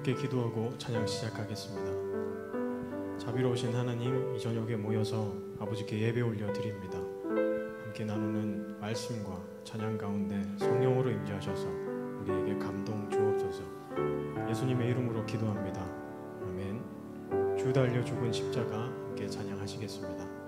함께 기도하고 찬양 시작하겠습니다. 자비로우신 하나님, 이 저녁에 모여서 아버지께 예배 올려드립니다. 함께 나누는 말씀과 찬양 가운데 성령으로 임재하셔서 우리에게 감동 주옵소서. 예수님의 이름으로 기도합니다. 아멘. 주 달려 죽은 십자가 함께 찬양하시겠습니다.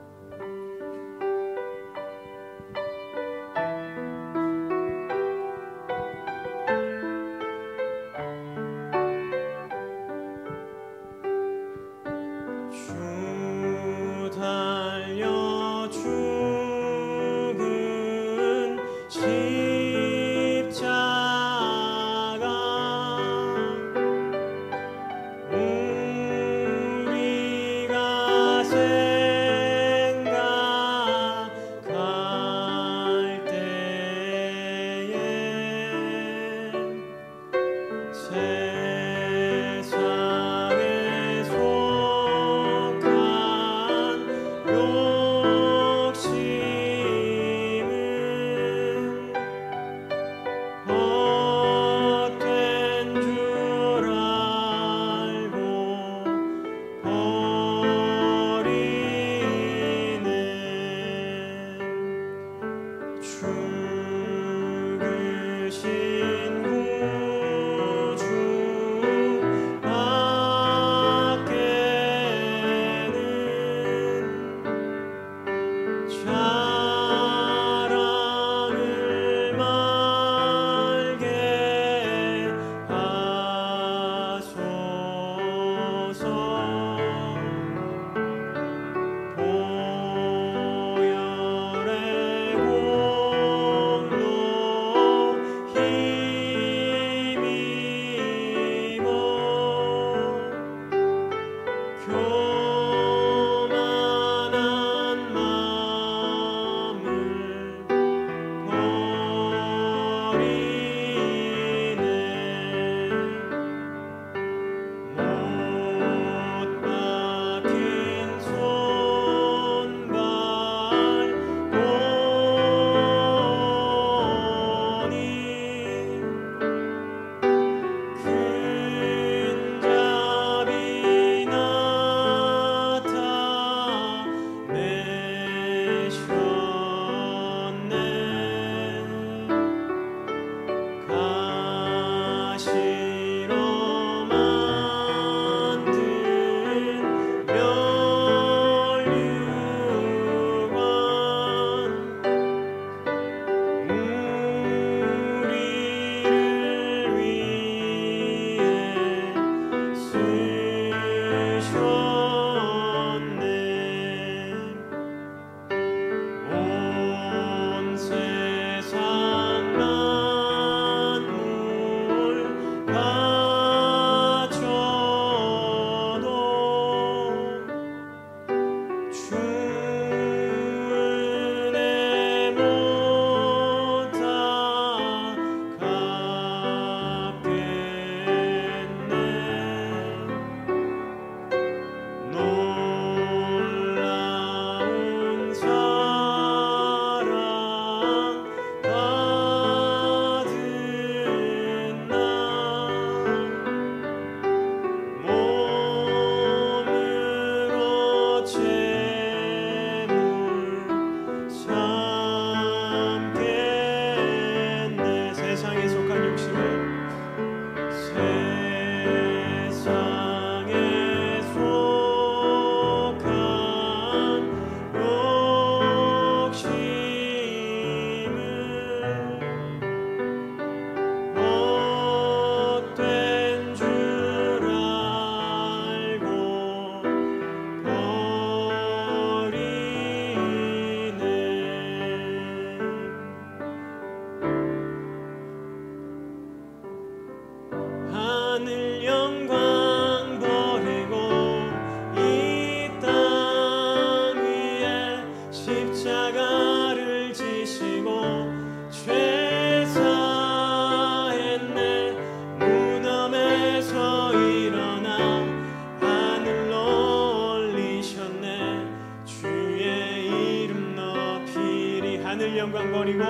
하늘 영광 버리고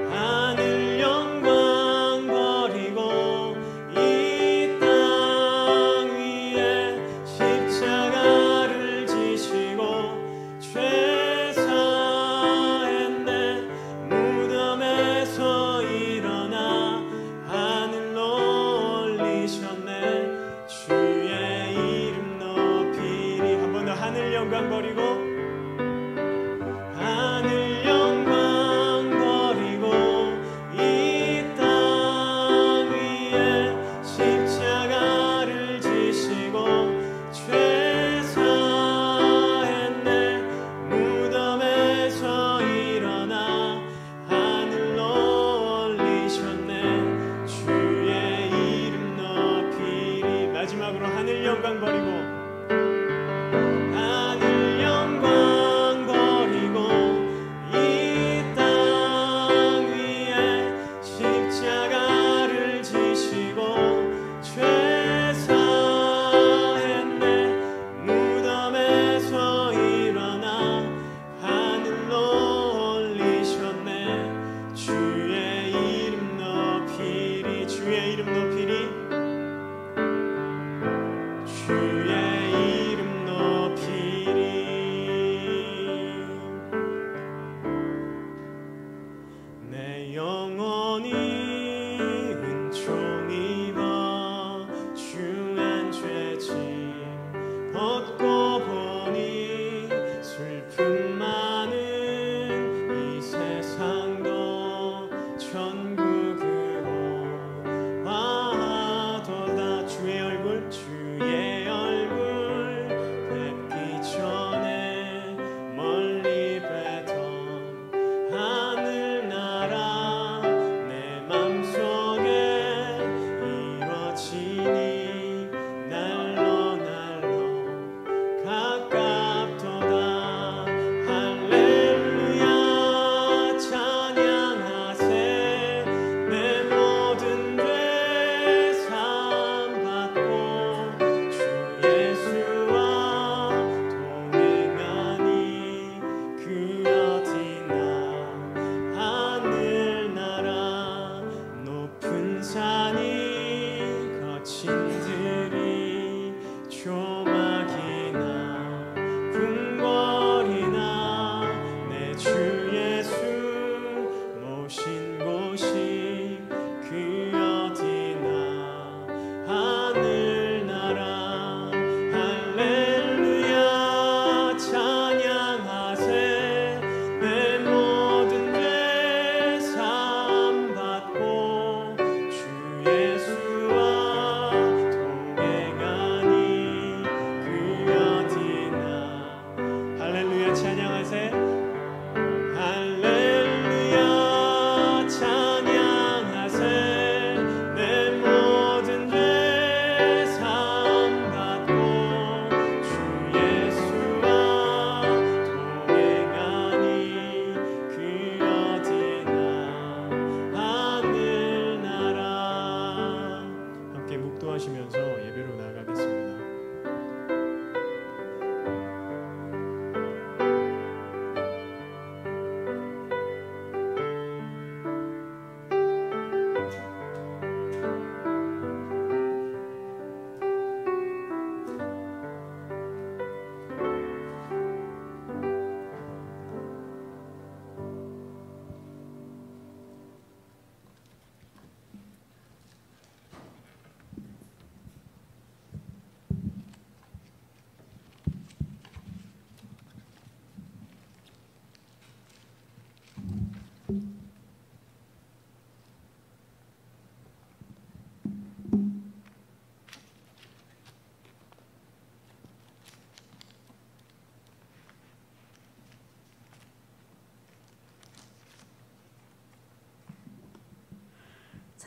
하늘 영광 버리고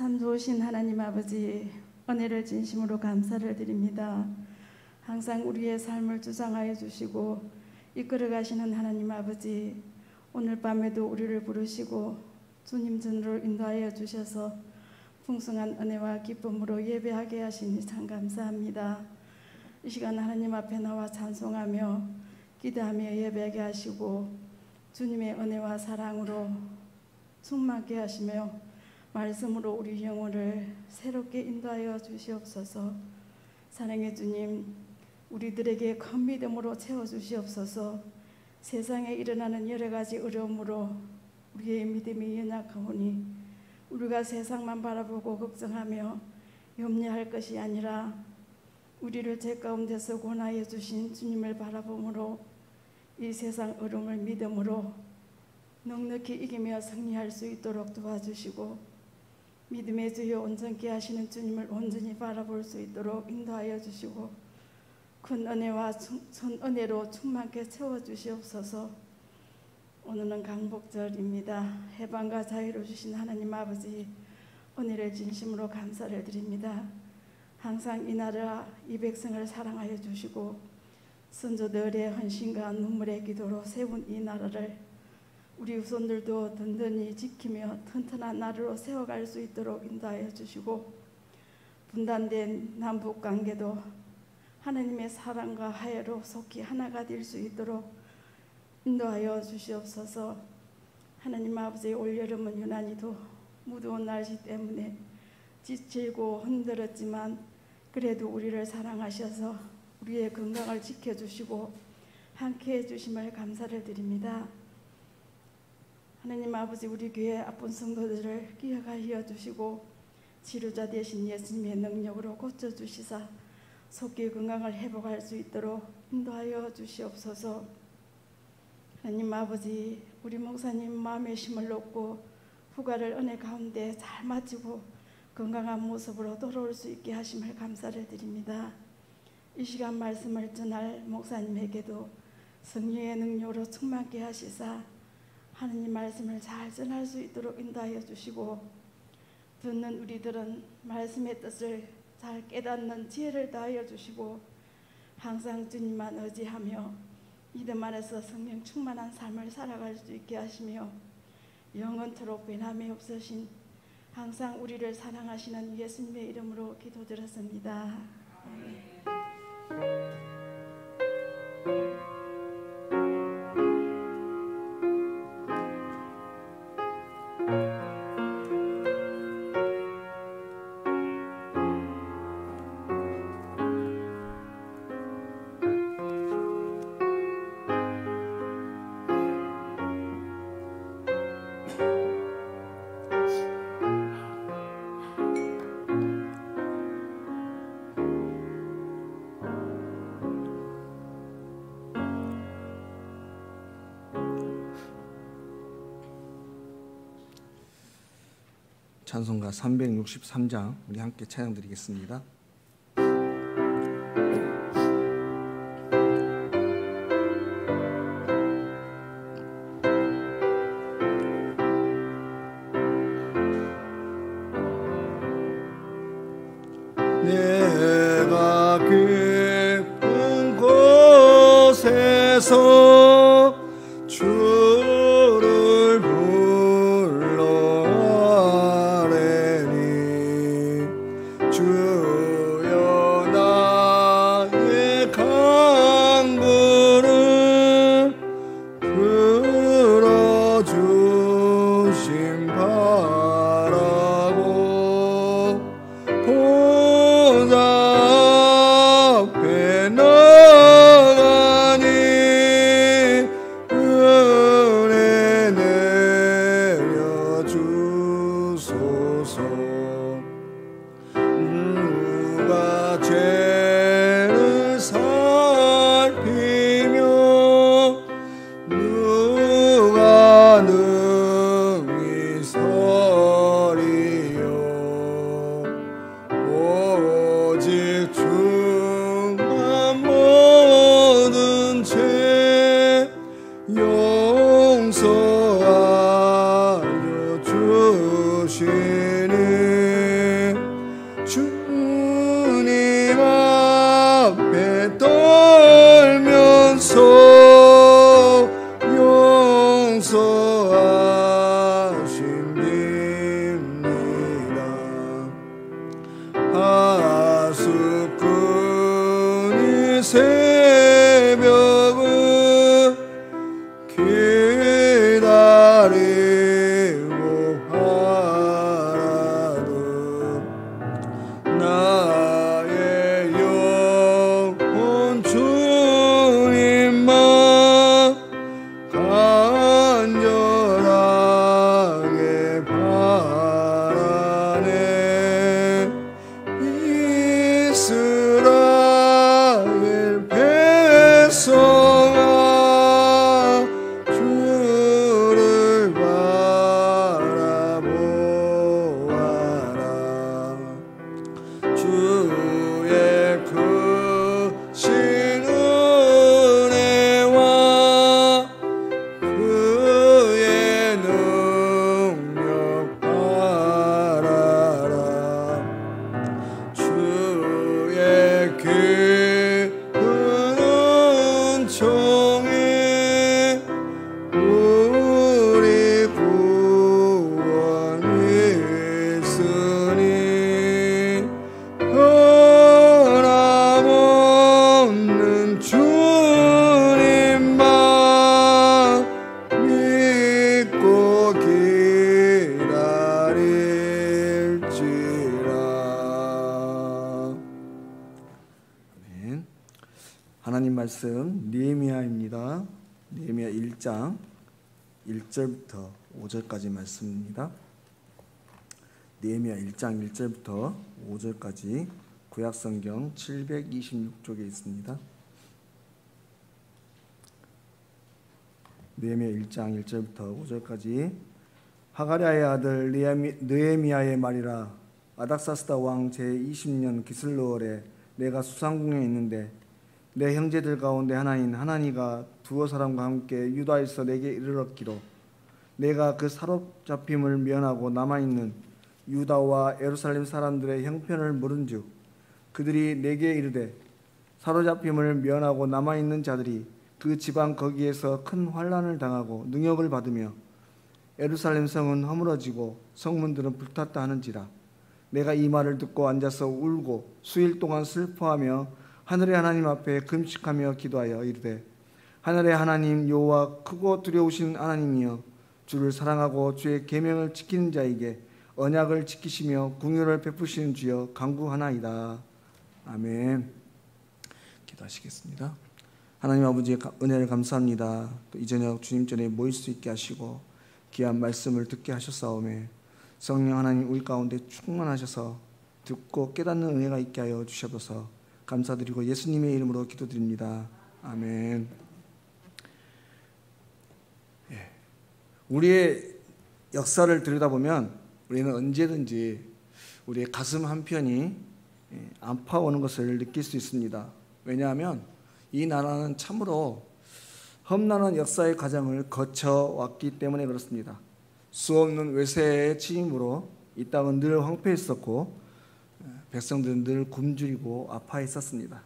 참 좋으신 하나님 아버지, 은혜를 진심으로 감사를 드립니다. 항상 우리의 삶을 주장하여 주시고 이끌어 가시는 하나님 아버지, 오늘 밤에도 우리를 부르시고 주님 전으로 인도하여 주셔서 풍성한 은혜와 기쁨으로 예배하게 하시니 참 감사합니다. 이 시간 하나님 앞에 나와 찬송하며 기도하며 예배하게 하시고 주님의 은혜와 사랑으로 충만케 하시며 말씀으로 우리 영혼을 새롭게 인도하여 주시옵소서. 사랑의 주님, 우리들에게 큰 믿음으로 채워주시옵소서. 세상에 일어나는 여러 가지 어려움으로 우리의 믿음이 연약하오니 우리가 세상만 바라보고 걱정하며 염려할 것이 아니라 우리를 죄 가운데서 구원하여 주신 주님을 바라봄으로 이 세상 어려움을 믿음으로 넉넉히 이기며 승리할 수 있도록 도와주시고 믿음의 주여 온전케 하시는 주님을 온전히 바라볼 수 있도록 인도하여 주시고 큰 은혜와 은혜로 충만케 채워주시옵소서. 오늘은 강복절입니다. 해방과 자유를 주신 하나님 아버지, 은혜를 진심으로 감사를 드립니다. 항상 이 나라 이 백성을 사랑하여 주시고 선조들의 헌신과 눈물의 기도로 세운 이 나라를 우리 후손들도 든든히 지키며 튼튼한 나라로 세워갈 수 있도록 인도하여 주시고 분단된 남북관계도 하나님의 사랑과 하혜로 속히 하나가 될 수 있도록 인도하여 주시옵소서. 하나님 아버지, 올여름은 유난히도 무더운 날씨 때문에 지치고 흔들었지만 그래도 우리를 사랑하셔서 우리의 건강을 지켜주시고 함께해 주심을 감사를 드립니다. 하나님 아버지, 우리 교회 아픈 성도들을 기억하여 주시고 치료자 되신 예수님의 능력으로 고쳐주시사 속히 건강을 회복할 수 있도록 인도하여 주시옵소서. 하나님 아버지, 우리 목사님 마음의 힘을 얻고 휴가를 은혜 가운데 잘 마치고 건강한 모습으로 돌아올 수 있게 하심을 감사를 드립니다. 이 시간 말씀을 전할 목사님에게도 성령의 능력으로 충만케 하시사 하나님 말씀을 잘 전할 수 있도록 인도하여 주시고 듣는 우리들은 말씀의 뜻을 잘 깨닫는 지혜를 더하여 주시고 항상 주님만 의지하며 믿음 안에서 성령 충만한 삶을 살아갈 수 있게 하시며 영원토록 변함이 없으신 항상 우리를 사랑하시는 예수님의 이름으로 기도드렸습니다. 찬송가 363장 우리 함께 찬양 드리겠습니다. 내가 깊은 곳에서 주를 불러아뢰니 주여 나의 간구를 들어주심 바라고 보좌 앞에 나가니 하수꾼이 새벽을 기다리고 하라도 나의 영혼 주님만 간절하게 바라네. 이스라엘 백성아 주를 바라보아라. 주의 크신 은혜와 그의 능력 바라라. 주의 깊은 은총이 우리 구원이 있으니 변함없는 주님만 믿고 기다릴지라. 아멘. 하나님 말씀 느헤미야입니다. 느헤미야 1장 1절부터 5절까지 말씀입니다. 느헤미야 1장 1절부터 5절까지 구약성경 726쪽에 있습니다. 느헤미야 1장 1절부터 5절까지. 하가랴의 아들 느헤미야의 말이라. 아닥사스다 왕 제20년 기슬로월에 내가 수상궁에 있는데 내 형제들 가운데 하나인 하나니가 두어 사람과 함께 유다에서 내게 이르렀기로 내가 그 사로잡힘을 면하고 남아있는 유다와 예루살렘 사람들의 형편을 물은즉 그들이 내게 이르되 사로잡힘을 면하고 남아있는 자들이 그 지방 거기에서 큰 환난을 당하고 능욕을 받으며 예루살렘 성은 허물어지고 성문들은 불탔다 하는지라. 내가 이 말을 듣고 앉아서 울고 수일 동안 슬퍼하며 하늘의 하나님 앞에 금식하며 기도하여 이르되 하늘의 하나님 여호와 크고 두려우신 하나님이여 주를 사랑하고 주의 계명을 지키는 자에게 언약을 지키시며 궁유를 베푸시는 주여 간구하나이다. 아멘. 기도하시겠습니다. 하나님 아버지의 은혜를 감사합니다. 또 이 저녁 주님 전에 모일 수 있게 하시고 귀한 말씀을 듣게 하셨사오매 성령 하나님 우리 가운데 충만하셔서 듣고 깨닫는 은혜가 있게 하여 주셔서 감사드리고 예수님의 이름으로 기도드립니다. 아멘. 우리의 역사를 들여다보면 우리는 언제든지 우리의 가슴 한편이 아파오는 것을 느낄 수 있습니다. 왜냐하면 이 나라는 참으로 험난한 역사의 과정을 거쳐왔기 때문에 그렇습니다. 수없는 외세의 침입으로 이 땅은 늘 황폐했었고 백성들은 늘 굶주리고 아파했었습니다.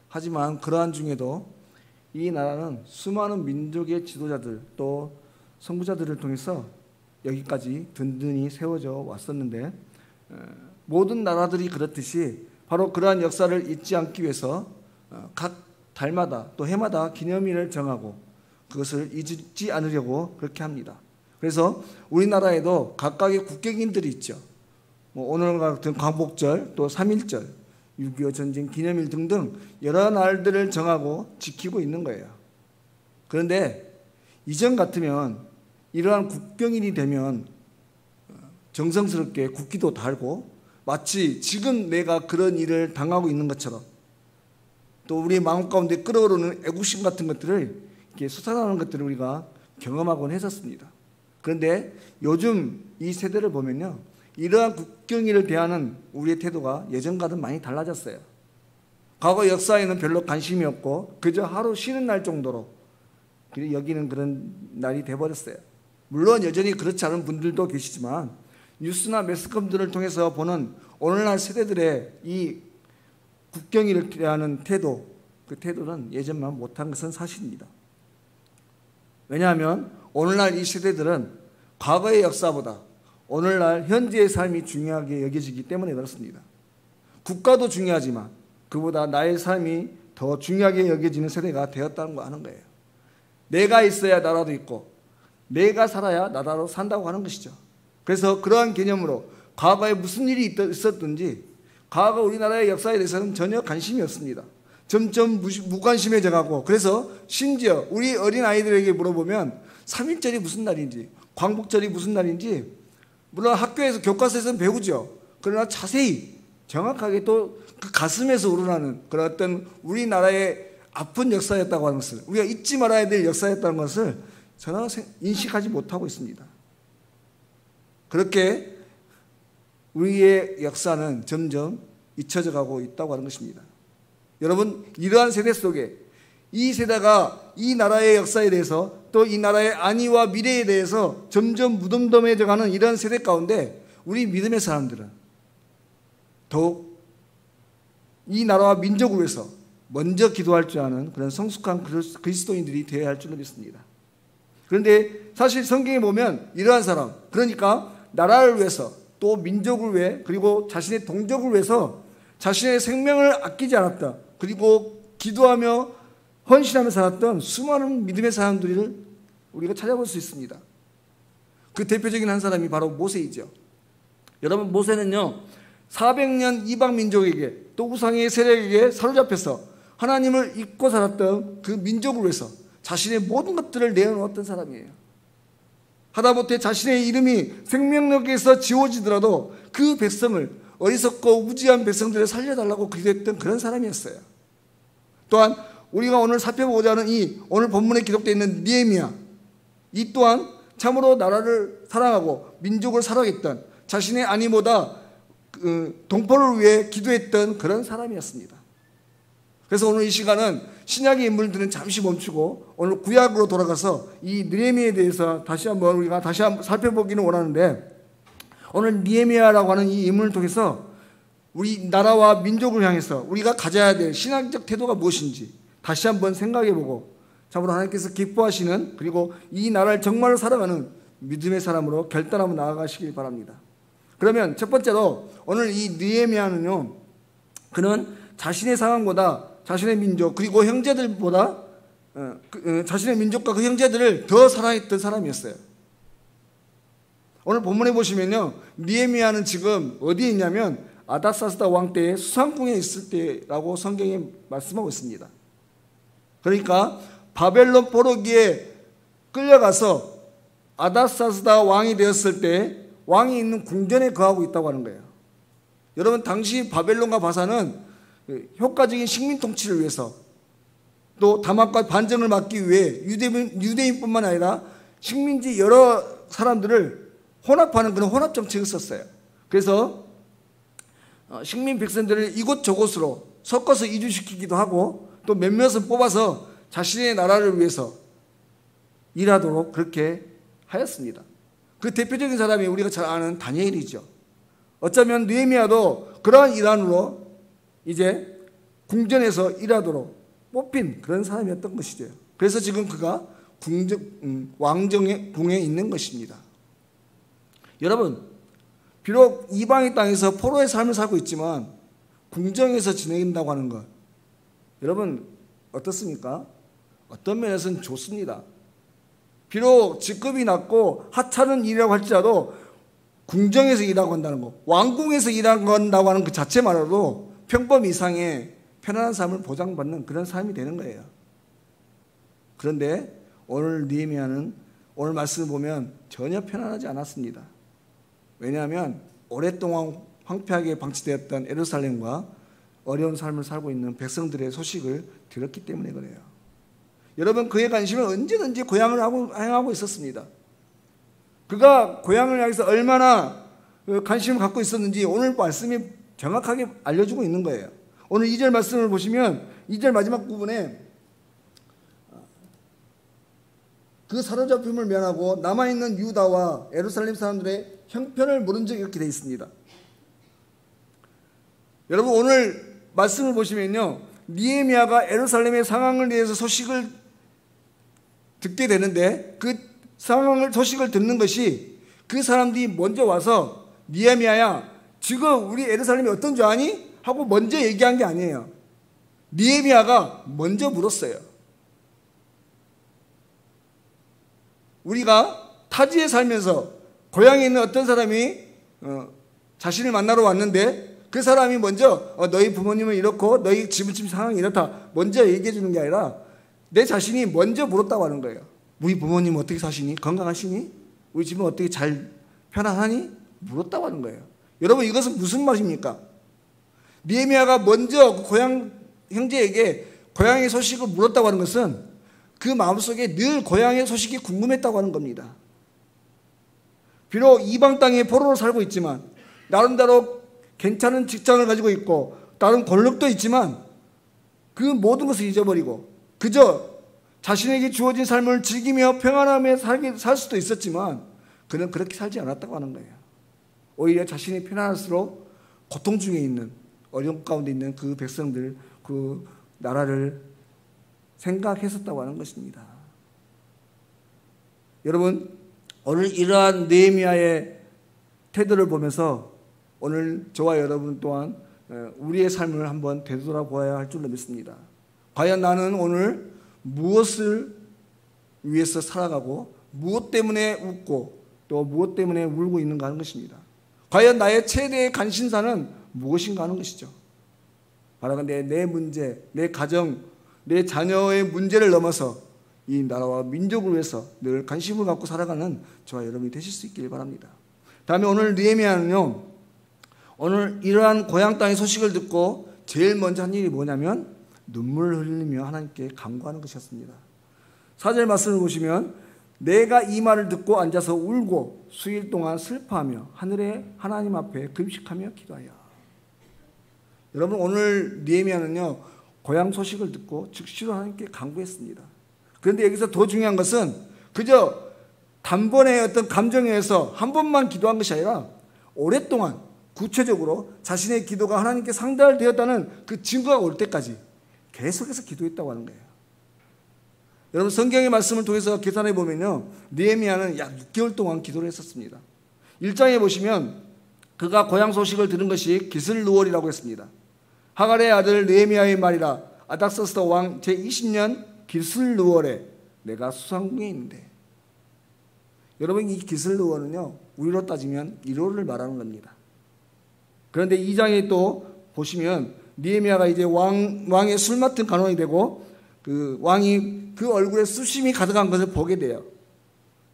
하지만 그러한 중에도 이 나라는 수많은 민족의 지도자들 또 선구자들을 통해서 여기까지 든든히 세워져 왔었는데 모든 나라들이 그렇듯이 바로 그러한 역사를 잊지 않기 위해서 각 달마다 또 해마다 기념일을 정하고 그것을 잊지 않으려고 그렇게 합니다. 그래서 우리나라에도 각각의 국격인들이 있죠. 오늘 같은 광복절, 또 3.1절, 6.25 전쟁 기념일 등등 여러 날들을 정하고 지키고 있는 거예요. 그런데 이전 같으면 이러한 국경일이 되면 정성스럽게 국기도 달고 마치 지금 내가 그런 일을 당하고 있는 것처럼 또 우리 마음 가운데 끓어오르는 애국심 같은 것들을 이렇게 솟아나는 것들을 우리가 경험하곤 했었습니다. 그런데 요즘 이 세대를 보면요, 이러한 국경일을 대하는 우리의 태도가 예전과는 많이 달라졌어요. 과거 역사에는 별로 관심이 없고 그저 하루 쉬는 날 정도로 여기는 그런 날이 돼버렸어요. 물론 여전히 그렇지 않은 분들도 계시지만 뉴스나 매스컴들을 통해서 보는 오늘날 세대들의 이 국경일을 대하는 태도, 그 태도는 예전만 못한 것은 사실입니다. 왜냐하면 오늘날 이 세대들은 과거의 역사보다 오늘날 현재의 삶이 중요하게 여겨지기 때문에 그렇습니다. 국가도 중요하지만 그보다 나의 삶이 더 중요하게 여겨지는 세대가 되었다는 거 아는 거예요. 내가 있어야 나라도 있고 내가 살아야 나라로 산다고 하는 것이죠. 그래서 그러한 개념으로 과거에 무슨 일이 있었든지 과거 우리나라의 역사에 대해서는 전혀 관심이 없습니다. 점점 무관심해져 가고, 그래서 심지어 우리 어린 아이들에게 물어보면 3.1절이 무슨 날인지, 광복절이 무슨 날인지, 물론 학교에서 교과서에서는 배우죠. 그러나 자세히 정확하게 또 그 가슴에서 우러나는 그런 어떤 우리나라의 아픈 역사였다고 하는 것을, 우리가 잊지 말아야 될 역사였다는 것을 전혀 인식하지 못하고 있습니다. 그렇게 우리의 역사는 점점 잊혀져 가고 있다고 하는 것입니다. 여러분, 이러한 세대 속에 이 세대가 이 나라의 역사에 대해서 또 이 나라의 안위와 미래에 대해서 점점 무덤덤해져 가는 이런 세대 가운데 우리 믿음의 사람들은 더욱 이 나라와 민족을 위해서 먼저 기도할 줄 아는 그런 성숙한 그리스도인들이 되어야 할 줄로 믿습니다. 그런데 사실 성경에 보면 이러한 사람, 그러니까 나라를 위해서 또 민족을 위해 그리고 자신의 동족을 위해서 자신의 생명을 아끼지 않았다, 그리고 기도하며 헌신하며 살았던 수많은 믿음의 사람들을 우리가 찾아볼 수 있습니다. 그 대표적인 한 사람이 바로 모세이죠. 여러분, 모세는요 400년 이방 민족에게 또 우상의 세력에게 사로잡혀서 하나님을 잊고 살았던 그 민족을 위해서 자신의 모든 것들을 내어놓았던 사람이에요. 하다못해 자신의 이름이 생명력에서 지워지더라도 그 백성을, 어리석고 우지한 백성들을 살려달라고 기도했던 그런 사람이었어요. 또한 우리가 오늘 살펴보고자 하는 이 오늘 본문에 기록되어 있는 느헤미야, 이 또한 참으로 나라를 사랑하고 민족을 사랑했던, 자신의 안위보다 동포를 위해 기도했던 그런 사람이었습니다. 그래서 오늘 이 시간은 신약의 인물들은 잠시 멈추고 오늘 구약으로 돌아가서 이 느헤미야에 대해서 다시 한번 우리가 살펴보기는 원하는데, 오늘 느헤미야라고 하는 이 인물을 통해서 우리 나라와 민족을 향해서 우리가 가져야 될 신앙적 태도가 무엇인지 다시 한번 생각해보고 참으로 하나님께서 기뻐하시는, 그리고 이 나라를 정말로 사랑하는 믿음의 사람으로 결단하며 나아가시길 바랍니다. 그러면 첫 번째로 오늘 이 느헤미야는요, 그는 자신의 상황보다 자신의 민족 그리고 형제들보다 자신의 민족과 그 형제들을 더 사랑했던 사람이었어요. 오늘 본문에 보시면요, 느헤미야는 지금 어디에 있냐면 아닥사스다 왕 때의 수상궁에 있을 때라고 성경에 말씀하고 있습니다. 그러니까 바벨론 포로기에 끌려가서 아닥사스다 왕이 되었을 때 왕이 있는 궁전에 거하고 있다고 하는 거예요. 여러분, 당시 바벨론과 바사는 효과적인 식민 통치를 위해서 또 다막과 반정을 막기 위해 유대인뿐만 아니라 식민지 여러 사람들을 혼합하는 그런 혼합 정책을 썼어요. 그래서 식민 백성들을 이곳저곳으로 섞어서 이주시키기도 하고 또 몇몇은 뽑아서 자신의 나라를 위해서 일하도록 그렇게 하였습니다. 그 대표적인 사람이 우리가 잘 아는 다니엘이죠. 어쩌면 느헤미야도 그러한 일환으로 이제 궁전에서 일하도록 뽑힌 그런 사람이었던 것이죠. 그래서 지금 그가 왕정의 궁에 있는 것입니다. 여러분, 비록 이방의 땅에서 포로의 삶을 살고 있지만 궁정에서 지낸다고 하는 것, 여러분 어떻습니까? 어떤 면에서는 좋습니다. 비록 직급이 낮고 하찮은 일이라고 할지라도 궁정에서 일하고 한다는 것, 왕궁에서 일한다고 하는 그 자체만으로도 평범 이상의 편안한 삶을 보장받는 그런 삶이 되는 거예요. 그런데 오늘 느헤미야는 오늘 말씀을 보면 전혀 편안하지 않았습니다. 왜냐하면 오랫동안 황폐하게 방치되었던 예루살렘과 어려운 삶을 살고 있는 백성들의 소식을 들었기 때문에 그래요. 여러분, 그의 관심은 언제든지 고향을 향하고 있었습니다. 그가 고향을 향해서 얼마나 관심을 갖고 있었는지 오늘 말씀이 정확하게 알려주고 있는 거예요. 오늘 2절 말씀을 보시면 2절 마지막 부분에 그 사로잡힘을 면하고 남아있는 유다와 예루살렘 사람들의 형편을 물은 적이 이렇게 되어 있습니다. 여러분, 오늘 말씀을 보시면요, 느헤미야가 예루살렘의 상황을 대해서 소식을 듣게 되는데 그 소식을 듣는 것이 그 사람들이 먼저 와서 느헤미야야, 지금 우리 예루살렘이 어떤 줄 아니? 하고 먼저 얘기한 게 아니에요. 느헤미야가 먼저 물었어요. 우리가 타지에 살면서 고향에 있는 어떤 사람이 자신을 만나러 왔는데 그 사람이 먼저 너희 부모님은 이렇고 너희 집은 지금 상황이 이렇다 먼저 얘기해 주는 게 아니라 내 자신이 먼저 물었다고 하는 거예요. 우리 부모님은 어떻게 사시니? 건강하시니? 우리 집은 어떻게 잘 편안하니? 물었다고 하는 거예요. 여러분, 이것은 무슨 말입니까? 느헤미야가 먼저 그 고향 형제에게 고향의 소식을 물었다고 하는 것은 그 마음속에 늘 고향의 소식이 궁금했다고 하는 겁니다. 비록 이방 땅에 포로로 살고 있지만 나름대로 괜찮은 직장을 가지고 있고 다른 권력도 있지만 그 모든 것을 잊어버리고 그저 자신에게 주어진 삶을 즐기며 평안하며 살 수도 있었지만 그는 그렇게 살지 않았다고 하는 거예요. 오히려 자신이 편안할수록 고통 중에 있는 어려움 가운데 있는 그 백성들, 그 나라를 생각했었다고 하는 것입니다. 여러분, 오늘 이러한 느헤미야의 태도를 보면서 오늘 저와 여러분 또한 우리의 삶을 한번 되돌아보아야 할 줄로 믿습니다. 과연 나는 오늘 무엇을 위해서 살아가고 무엇 때문에 웃고 또 무엇 때문에 울고 있는가 하는 것입니다. 과연 나의 최대의 관심사는 무엇인가 하는 것이죠. 바라건대 내 문제, 내 가정, 내 자녀의 문제를 넘어서 이 나라와 민족을 위해서 늘 관심을 갖고 살아가는 저와 여러분이 되실 수 있기를 바랍니다. 다음에 오늘 느헤미야는요, 오늘 이러한 고향 땅의 소식을 듣고 제일 먼저 한 일이 뭐냐면 눈물을 흘리며 하나님께 간구하는 것이었습니다. 4절 말씀을 보시면 내가 이 말을 듣고 앉아서 울고 수일 동안 슬퍼하며 하늘의 하나님 앞에 금식하며 기도하여. 여러분, 오늘 느헤미야는요 고향 소식을 듣고 즉시로 하나님께 간구했습니다. 그런데 여기서 더 중요한 것은 그저 단번에 어떤 감정에 의해서 한 번만 기도한 것이 아니라 오랫동안 구체적으로 자신의 기도가 하나님께 상달되었다는 그 증거가 올 때까지 계속해서 기도했다고 하는 거예요. 여러분, 성경의 말씀을 통해서 계산해 보면요 느헤미야는 약 6개월 동안 기도를 했었습니다. 1장에 보시면 그가 고향 소식을 들은 것이 기슬루월이라고 했습니다. 하갈의 아들 느헤미야의 말이라 아닥사스다 왕 제20년 기슬루월에 내가 수상궁에 있는데. 여러분, 이 기슬루월은요 우리로 따지면 1월을 말하는 겁니다. 그런데 2장에 또 보시면 느헤미야가 이제 왕의 술 맡은 간원이 되고 그 왕이 그 얼굴에 수심이 가득한 것을 보게 돼요.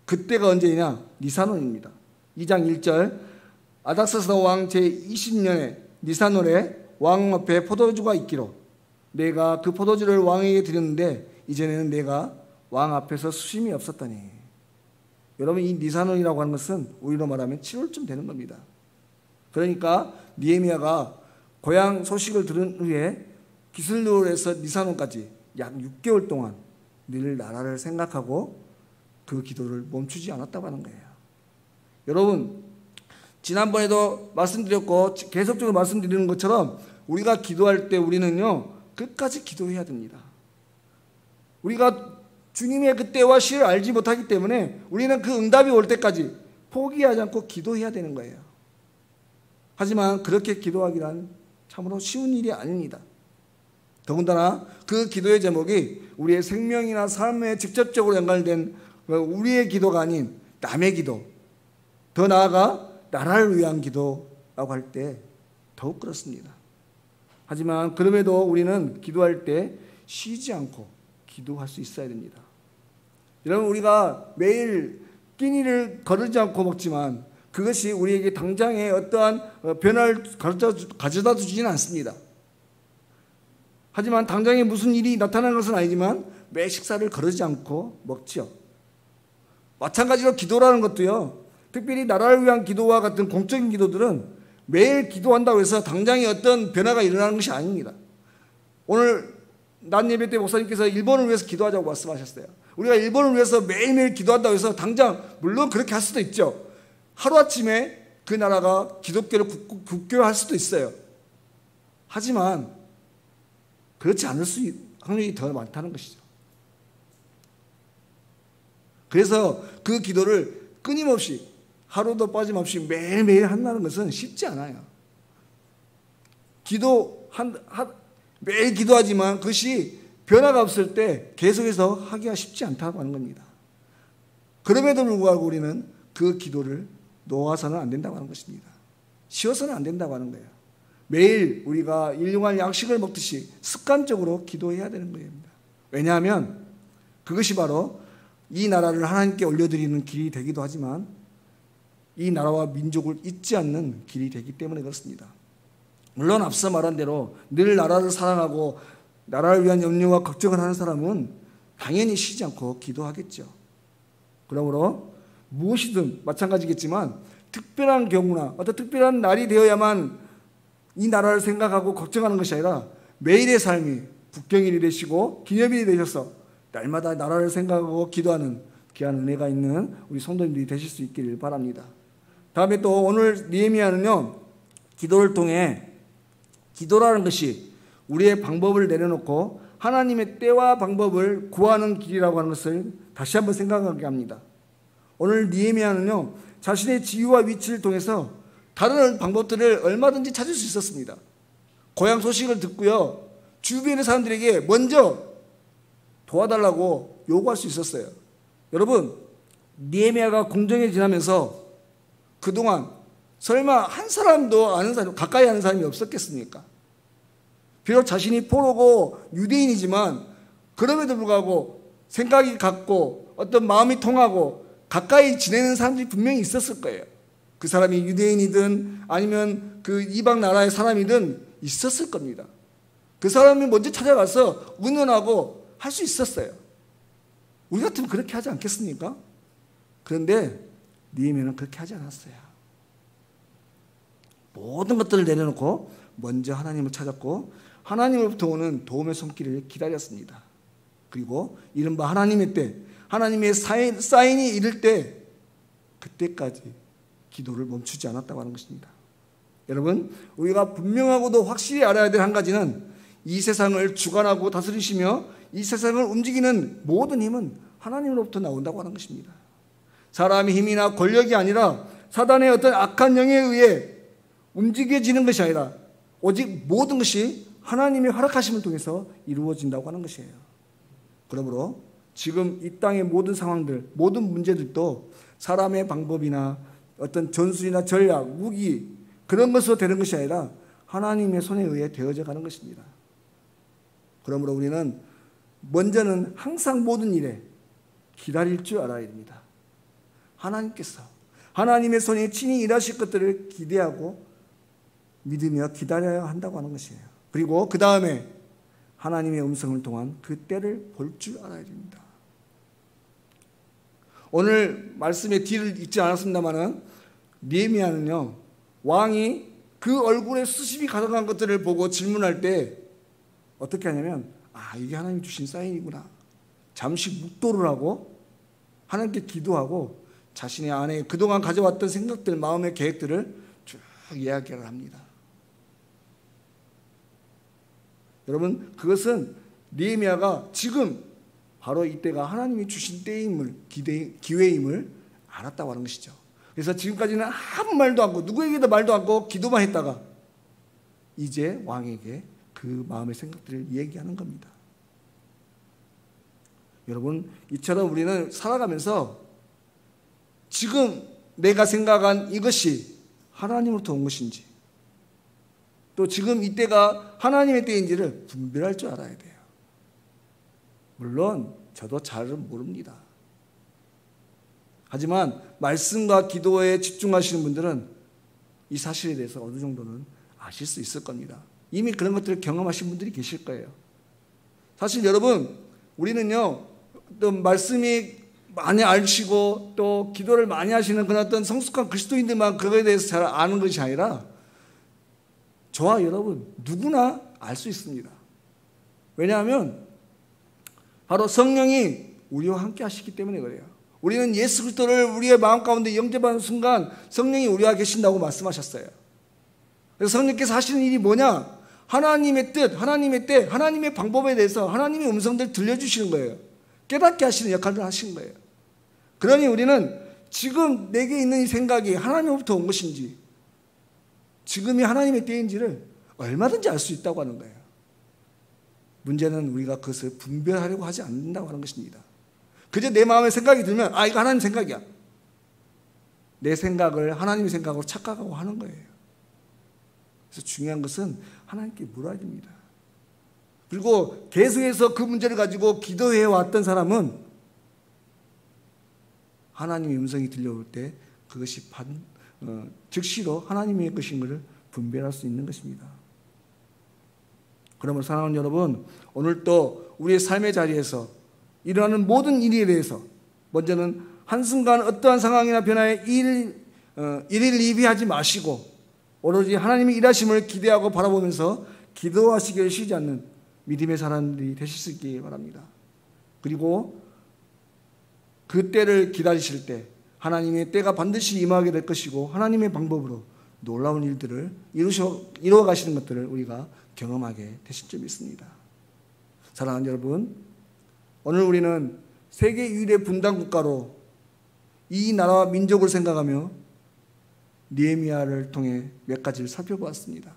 그때가 언제냐? 니산월입니다. 2장 1절 아닥사스다 왕 제20년에 니산월에 왕 앞에 포도주가 있기로 내가 그 포도주를 왕에게 드렸는데 이전에는 내가 왕 앞에서 수심이 없었다니. 여러분, 이 니산월이라고 하는 것은 우리로 말하면 7월쯤 되는 겁니다. 그러니까 느헤미야가 고향 소식을 들은 후에 기슬루월에서 니산월까지 약 6개월 동안 늘 나라를 생각하고 그 기도를 멈추지 않았다고 하는 거예요. 여러분, 지난번에도 말씀드렸고 계속적으로 말씀드리는 것처럼 우리가 기도할 때 우리는요 끝까지 기도해야 됩니다. 우리가 주님의 그 때와 시를 알지 못하기 때문에 우리는 그 응답이 올 때까지 포기하지 않고 기도해야 되는 거예요. 하지만 그렇게 기도하기란 참으로 쉬운 일이 아닙니다. 더군다나 그 기도의 제목이 우리의 생명이나 삶에 직접적으로 연관된 우리의 기도가 아닌 남의 기도, 더 나아가 나라를 위한 기도라고 할 때 더욱 그렇습니다. 하지만 그럼에도 우리는 기도할 때 쉬지 않고 기도할 수 있어야 됩니다. 여러분, 우리가 매일 끼니를 거르지 않고 먹지만 그것이 우리에게 당장의 어떠한 변화를 가져다 주지는 않습니다. 하지만 당장에 무슨 일이 나타나는 것은 아니지만 매 식사를 거르지 않고 먹지요. 마찬가지로 기도라는 것도요, 특별히 나라를 위한 기도와 같은 공적인 기도들은 매일 기도한다고 해서 당장에 어떤 변화가 일어나는 것이 아닙니다. 오늘 낮 예배 때 목사님께서 일본을 위해서 기도하자고 말씀하셨어요. 우리가 일본을 위해서 매일매일 기도한다고 해서 당장 물론 그렇게 할 수도 있죠. 하루아침에 그 나라가 기독교를 국교화할 수도 있어요. 하지만 그렇지 않을 확률이 더 많다는 것이죠. 그래서 그 기도를 끊임없이 하루도 빠짐없이 매일매일 한다는 것은 쉽지 않아요. 매일 기도하지만 그것이 변화가 없을 때 계속해서 하기가 쉽지 않다고 하는 겁니다. 그럼에도 불구하고 우리는 그 기도를 놓아서는 안 된다고 하는 것입니다. 쉬어서는 안 된다고 하는 거예요. 매일 우리가 일용할 양식을 먹듯이 습관적으로 기도해야 되는 겁니다. 왜냐하면 그것이 바로 이 나라를 하나님께 올려드리는 길이 되기도 하지만 이 나라와 민족을 잊지 않는 길이 되기 때문에 그렇습니다. 물론 앞서 말한 대로 늘 나라를 사랑하고 나라를 위한 염려와 걱정을 하는 사람은 당연히 쉬지 않고 기도하겠죠. 그러므로 무엇이든 마찬가지겠지만 특별한 경우나 어떤 특별한 날이 되어야만 이 나라를 생각하고 걱정하는 것이 아니라 매일의 삶이 국경일이 되시고 기념일이 되셔서 날마다 나라를 생각하고 기도하는 귀한 은혜가 있는 우리 성도님들이 되실 수 있기를 바랍니다. 다음에 또 오늘 느헤미야는요, 기도를 통해 기도라는 것이 우리의 방법을 내려놓고 하나님의 때와 방법을 구하는 길이라고 하는 것을 다시 한번 생각하게 합니다. 오늘 느헤미야는요, 자신의 지위와 위치를 통해서 다른 방법들을 얼마든지 찾을 수 있었습니다. 고향 소식을 듣고요, 주변의 사람들에게 먼저 도와달라고 요구할 수 있었어요. 여러분, 느헤미야가 궁정에 지나면서 그동안 설마 한 사람도 아는 사람, 가까이 아는 사람이 없었겠습니까? 비록 자신이 포로고 유대인이지만 그럼에도 불구하고 생각이 같고 어떤 마음이 통하고 가까이 지내는 사람들이 분명히 있었을 거예요. 그 사람이 유대인이든 아니면 그 이방 나라의 사람이든 있었을 겁니다. 그 사람이 먼저 찾아가서 의논하고 할 수 있었어요. 우리 같으면 그렇게 하지 않겠습니까? 그런데 느헤미야는 그렇게 하지 않았어요. 모든 것들을 내려놓고 먼저 하나님을 찾았고 하나님으로부터 오는 도움의 손길을 기다렸습니다. 그리고 이른바 하나님의 때, 하나님의 사인이 이를 때 그때까지 기도를 멈추지 않았다고 하는 것입니다. 여러분, 우리가 분명하고도 확실히 알아야 될 한 가지는 이 세상을 주관하고 다스리시며 이 세상을 움직이는 모든 힘은 하나님으로부터 나온다고 하는 것입니다. 사람의 힘이나 권력이 아니라 사단의 어떤 악한 영에 의해 움직여지는 것이 아니라 오직 모든 것이 하나님의 허락하심을 통해서 이루어진다고 하는 것이에요. 그러므로 지금 이 땅의 모든 상황들, 모든 문제들도 사람의 방법이나 어떤 전술이나 전략, 무기 그런 것으로 되는 것이 아니라 하나님의 손에 의해 되어져 가는 것입니다. 그러므로 우리는 먼저는 항상 모든 일에 기다릴 줄 알아야 됩니다. 하나님께서 하나님의 손에 친히 일하실 것들을 기대하고 믿으며 기다려야 한다고 하는 것이에요. 그리고 그 다음에 하나님의 음성을 통한 그 때를 볼 줄 알아야 됩니다. 오늘 말씀의 뒤를 읽지 않았습니다마는 느헤미야는요, 왕이 그 얼굴에 수십이 가득한 것들을 보고 질문할 때 어떻게 하냐면, 이게 하나님 주신 사인이구나. 잠시 묵도를 하고 하나님께 기도하고 자신의 안에 그동안 가져왔던 생각들, 마음의 계획들을 쭉 이야기를 합니다. 여러분, 그것은 느헤미야가 지금 바로 이때가 하나님이 주신 때임을, 기회임을 알았다고 하는 것이죠. 그래서 지금까지는 아무 말도 않고 누구에게도 말도 않고 기도만 했다가 이제 왕에게 그 마음의 생각들을 얘기하는 겁니다. 여러분, 이처럼 우리는 살아가면서 지금 내가 생각한 이것이 하나님으로부터 온 것인지 또 지금 이때가 하나님의 때인지를 분별할 줄 알아야 돼요. 물론 저도 잘은 모릅니다. 하지만 말씀과 기도에 집중하시는 분들은 이 사실에 대해서 어느 정도는 아실 수 있을 겁니다. 이미 그런 것들을 경험하신 분들이 계실 거예요. 사실 여러분, 우리는요, 또 말씀이 많이 아시고 또 기도를 많이 하시는 그런 어떤 성숙한 그리스도인들만 그거에 대해서 잘 아는 것이 아니라 저와 여러분 누구나 알 수 있습니다. 왜냐하면 바로 성령이 우리와 함께 하시기 때문에 그래요. 우리는 예수 그리스도를 우리의 마음 가운데 영접하는 순간 성령이 우리와 계신다고 말씀하셨어요. 그래서 성령께서 하시는 일이 뭐냐? 하나님의 뜻, 하나님의 때, 하나님의 방법에 대해서 하나님의 음성들을 들려주시는 거예요. 깨닫게 하시는 역할을 하시는 거예요. 그러니 우리는 지금 내게 있는 이 생각이 하나님으로부터 온 것인지 지금이 하나님의 때인지를 얼마든지 알 수 있다고 하는 거예요. 문제는 우리가 그것을 분별하려고 하지 않는다고 하는 것입니다. 그저 내 마음에 생각이 들면 이거 하나님 생각이야. 내 생각을 하나님의 생각으로 착각하고 하는 거예요. 그래서 중요한 것은 하나님께 물어야 됩니다. 그리고 계속해서 그 문제를 가지고 기도해 왔던 사람은 하나님의 음성이 들려올 때 그것이 즉시로 하나님의 것인 것을 분별할 수 있는 것입니다. 그러므로 사랑하는 여러분, 오늘 또 우리의 삶의 자리에서 일어나는 모든 일에 대해서 먼저는 한순간 어떠한 상황이나 변화에 일일이비하지 마시고 오로지 하나님의 일하심을 기대하고 바라보면서 기도하시기를 쉬지 않는 믿음의 사람들이 되실 수 있기 바랍니다. 그리고 그 때를 기다리실 때 하나님의 때가 반드시 임하게 될 것이고 하나님의 방법으로 놀라운 일들을 이루어 가시는 것들을 우리가 경험하게 되실 점이 있습니다. 사랑하는 여러분, 오늘 우리는 세계 유일의 분단 국가로 이 나라와 민족을 생각하며 느헤미야를 통해 몇 가지를 살펴보았습니다.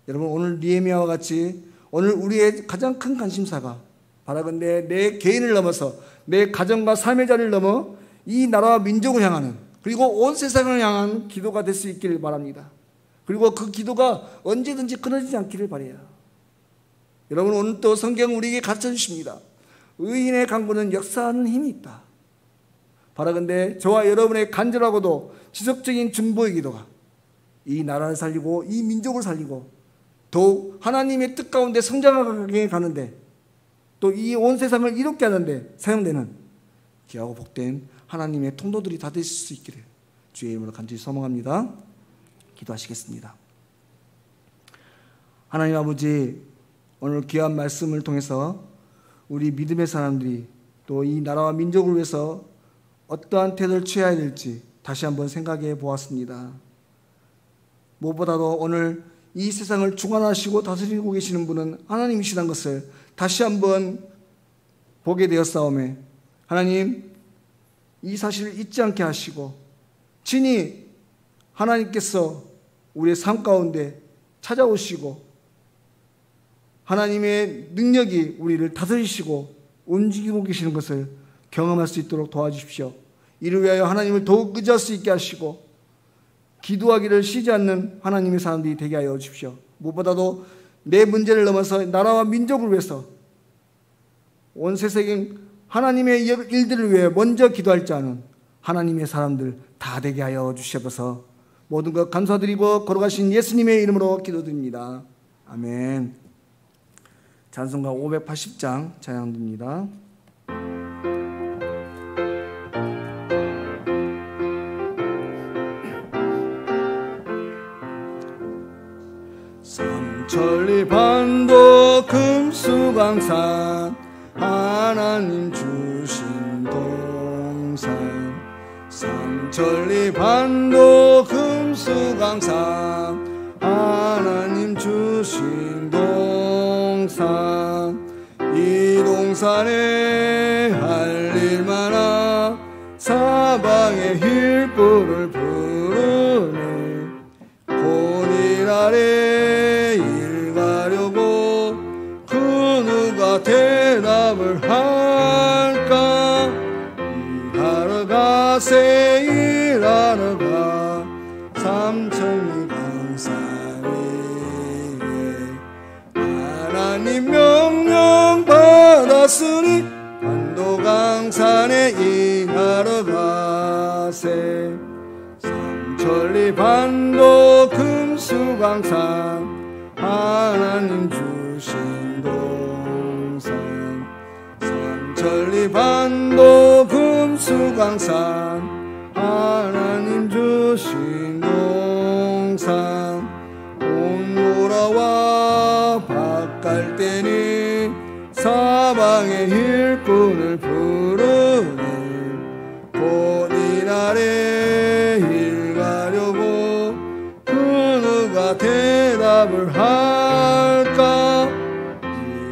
여러분, 오늘 느헤미야와 같이 오늘 우리의 가장 큰 관심사가 바라건대 내 개인을 넘어서 내 가정과 삶의 자리를 넘어 이 나라와 민족을 향하는 그리고 온 세상을 향한 기도가 될 수 있기를 바랍니다. 그리고 그 기도가 언제든지 끊어지지 않기를 바라요. 여러분, 오늘 또 성경은 우리에게 가르쳐 주십니다. 의인의 간구는 역사하는 힘이 있다. 바라건대 저와 여러분의 간절하고도 지속적인 중보의 기도가 이 나라를 살리고 이 민족을 살리고 더욱 하나님의 뜻 가운데 성장하게 가는데 또 이 온 세상을 이롭게 하는데 사용되는 귀하고 복된 하나님의 통로들이 다 되실 수 있기를 주의 이름으로 간절히 소망합니다. 기도하시겠습니다. 하나님 아버지, 오늘 귀한 말씀을 통해서 우리 믿음의 사람들이 또 이 나라와 민족을 위해서 어떠한 태도를 취해야 될지 다시 한번 생각해 보았습니다. 무엇보다도 오늘 이 세상을 주관하시고 다스리고 계시는 분은 하나님이시라는 것을 다시 한번 보게 되었사오매 하나님, 이 사실을 잊지 않게 하시고 친히 하나님께서 우리의 삶 가운데 찾아오시고 하나님의 능력이 우리를 다스리시고 움직이고 계시는 것을 경험할 수 있도록 도와주십시오. 이를 위하여 하나님을 더욱 의지할 수 있게 하시고 기도하기를 쉬지 않는 하나님의 사람들이 되게 하여 주십시오. 무엇보다도 내 문제를 넘어서 나라와 민족을 위해서 온 세상에 하나님의 일들을 위해 먼저 기도할 줄 아는 하나님의 사람들 다 되게 하여 주시옵소서. 모든 것 감사드리고 걸어가신 예수님의 이름으로 기도드립니다. 아멘. 찬송가 580장 찬양드립니다. 삼천리 반도 금수강산 하나님 주신 동산 삼천리 반도 금수강산 하나님 주신 동산 이 동산에 할 일 많아 사방에 일꾼을 부르네 본일 아래 일 가려고 그 누가 대답을 할까 일하러 가세 일하러 가 삼천리 강산 위에 하나님 명령 받았으니 반도 강산에 일하러 가세 삼천리 반도 금수강산 하나님 주신 동산 삼천리 반도 금수강산 하나님 주신 동산 온보라와 밭갈 때니 사방에 일꾼을 부르네 본인 아래 일 가려고 그 누가 대답을 할까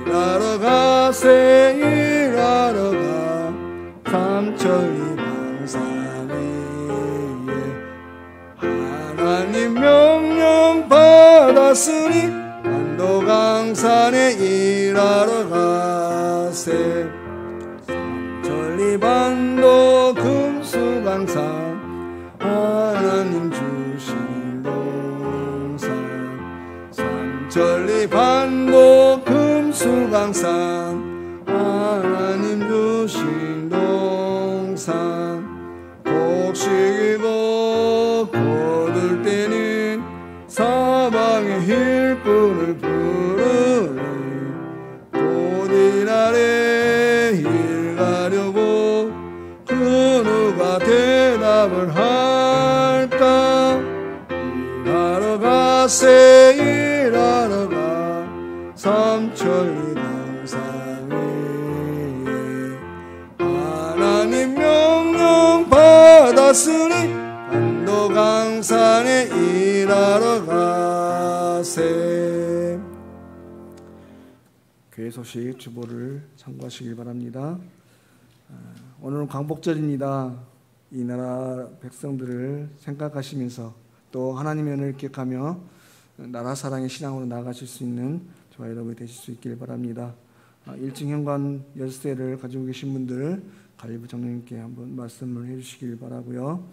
일하러 가세 일하러 가 삼천리 강산 위에 하나님 명령 받아 받았으니 반도강산에 일하러 가세. 천리반도 금수강산 하나님 주신 동산. 삼천리반도 금수강산 하나님 주신 동산. 곡식이고 거둘 때는 사방의 일꾼을 부르니 곧 이날에 일 가려고 그 누가 대답을 할까. 일하러 가세 일하러 가 삼천리 강산 위에. 하나님 명령 받았으니 반도강산에 일하러 가세. 교회 소식 주보를 참고하시길 바랍니다. 오늘은 광복절입니다. 이 나라 백성들을 생각하시면서 또 하나님의 은혜를 기억하며 나라 사랑의 신앙으로 나아가실 수 있는 저와 여러분이 되실 수 있길 바랍니다. 1층 현관 열쇠를 가지고 계신 분들 관리부 장로님께 한번 말씀을 해주시길 바라고요.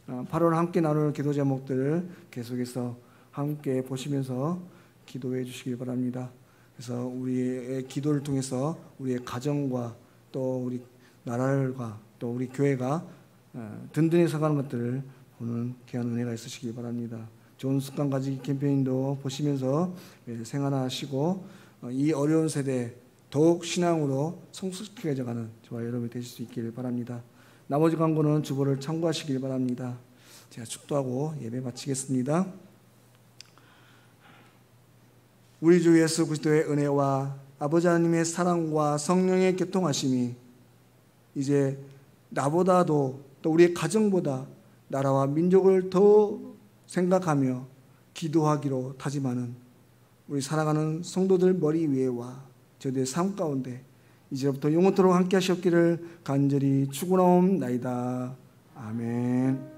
8월 함께 나눌 기도 제목들 계속해서 함께 보시면서 기도해 주시길 바랍니다. 그래서 우리의 기도를 통해서 우리의 가정과 또 우리 나라과 또 우리 교회가 든든히 서가는 것들을 보는 귀한 은혜가 있으시길 바랍니다. 좋은 습관 가지기 캠페인도 보시면서 생활하시고 이 어려운 세대에 더욱 신앙으로 성숙해져가는 저와 여러분이 되실 수 있기를 바랍니다. 나머지 광고는 주보를 참고하시길 바랍니다. 제가 축도하고 예배 마치겠습니다. 우리 주 예수 그리스도의 은혜와 아버지 하나님의 사랑과 성령의 교통하심이 이제 나보다도 또 우리의 가정보다 나라와 민족을 더 생각하며 기도하기로 다짐하는 우리 사랑하는 성도들 머리 위에와 저희들의 삶 가운데 이제부터 영원토록 함께 하시옵기를 간절히 축원하옵나이다. 아멘.